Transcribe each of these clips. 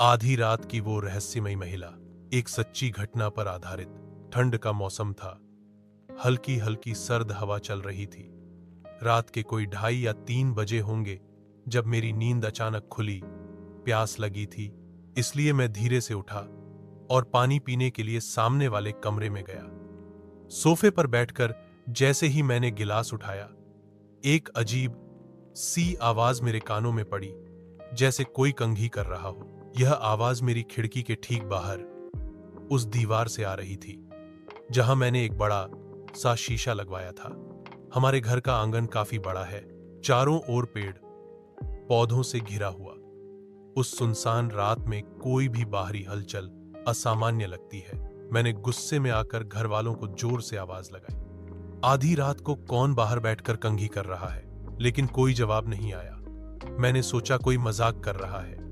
आधी रात की वो रहस्यमयी महिला एक सच्ची घटना पर आधारित। ठंड का मौसम था। हल्की हल्की सर्द हवा चल रही थी। रात के कोई 2:30 या 3 बजे होंगे जब मेरी नींद अचानक खुली। प्यास लगी थी, इसलिए मैं धीरे से उठा और पानी पीने के लिए सामने वाले कमरे में गया। सोफे पर बैठकर जैसे ही मैंने गिलास उठाया, एक अजीब सी आवाज मेरे कानों में पड़ी, जैसे कोई कंघी कर रहा हो। यह आवाज मेरी खिड़की के ठीक बाहर उस दीवार से आ रही थी जहां मैंने एक बड़ा सा शीशा लगवाया था। हमारे घर का आंगन काफी बड़ा है, चारों ओर पेड़ पौधों से घिरा हुआ। उस सुनसान रात में कोई भी बाहरी हलचल असामान्य लगती है। मैंने गुस्से में आकर घर वालों को जोर से आवाज लगाई, आधी रात को कौन बाहर बैठकर कंघी कर रहा है? लेकिन कोई जवाब नहीं आया। मैंने सोचा कोई मजाक कर रहा है।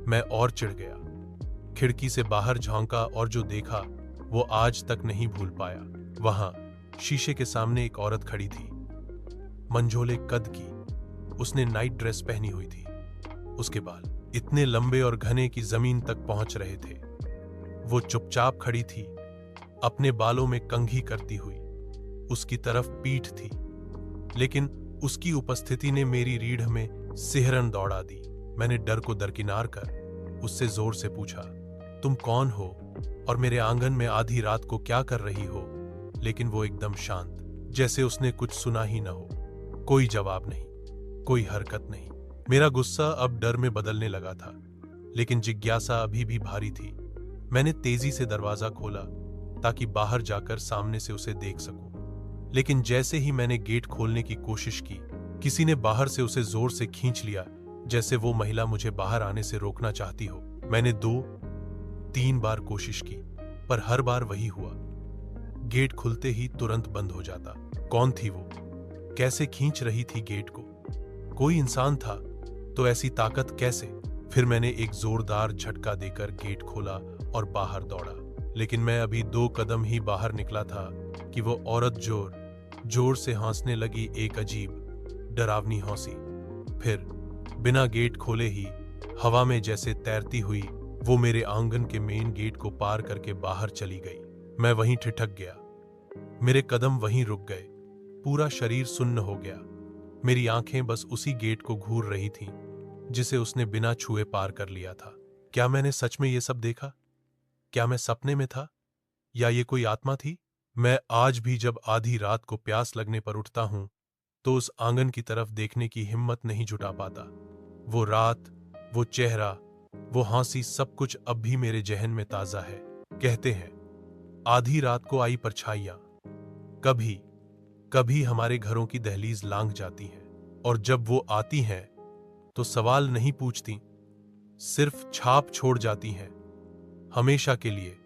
मैं और चिढ़ गया। खिड़की से बाहर झांका और जो देखा वो आज तक नहीं भूल पाया। वहां शीशे के सामने एक औरत खड़ी थी, मंझोले कद की। उसने नाइट ड्रेस पहनी हुई थी। उसके बाल इतने लंबे और घने कि जमीन तक पहुंच रहे थे। वो चुपचाप खड़ी थी, अपने बालों में कंघी करती हुई। उसकी तरफ पीठ थी, लेकिन उसकी उपस्थिति ने मेरी रीढ़ में सिहरन दौड़ा दी। मैंने डर को दरकिनार कर उससे जोर से पूछा, तुम कौन हो और मेरे आंगन में आधी रात को क्या कर रही हो? लेकिन वो एकदम शांत, जैसे उसने कुछ सुना ही न हो। कोई जवाब नहीं, कोई हरकत नहीं। मेरा गुस्सा अब डर में बदलने लगा था, लेकिन जिज्ञासा अभी भी भारी थी। मैंने तेजी से दरवाजा खोला ताकि बाहर जाकर सामने से उसे देख सकूं। लेकिन जैसे ही मैंने गेट खोलने की कोशिश की, किसी ने बाहर से उसे जोर से खींच लिया, जैसे वो महिला मुझे बाहर आने से रोकना चाहती हो। मैंने 2-3 बार कोशिश की, पर हर बार वही हुआ। गेट खुलते ही तुरंत बंद हो जाता। कौन थी वो? कैसे खींच रही थी गेट को? कोई इंसान था तो ऐसी ताकत कैसे? फिर मैंने एक जोरदार झटका देकर गेट खोला और बाहर दौड़ा। लेकिन मैं अभी 2 कदम ही बाहर निकला था कि वो औरत जोर जोर से हंसने लगी, एक अजीब डरावनी हंसी। फिर बिना गेट खोले ही हवा में जैसे तैरती हुई वो मेरे आंगन के मेन गेट को पार करके बाहर चली गई। मैं वहीं ठिठक गया। मेरे कदम वहीं रुक गए। पूरा शरीर सुन्न हो गया। मेरी आंखें बस उसी गेट को घूर रही थीं जिसे उसने बिना छुए पार कर लिया था। क्या मैंने सच में ये सब देखा? क्या मैं सपने में था या ये कोई आत्मा थी? मैं आज भी जब आधी रात को प्यास लगने पर उठता हूं तो उस आंगन की तरफ देखने की हिम्मत नहीं जुटा पाता। वो रात, वो चेहरा, वो हंसी, सब कुछ अब भी मेरे जहन में ताजा है। कहते हैं आधी रात को आई परछाइयां कभी कभी हमारे घरों की दहलीज लांघ जाती हैं, और जब वो आती हैं तो सवाल नहीं पूछती, सिर्फ छाप छोड़ जाती हैं, हमेशा के लिए।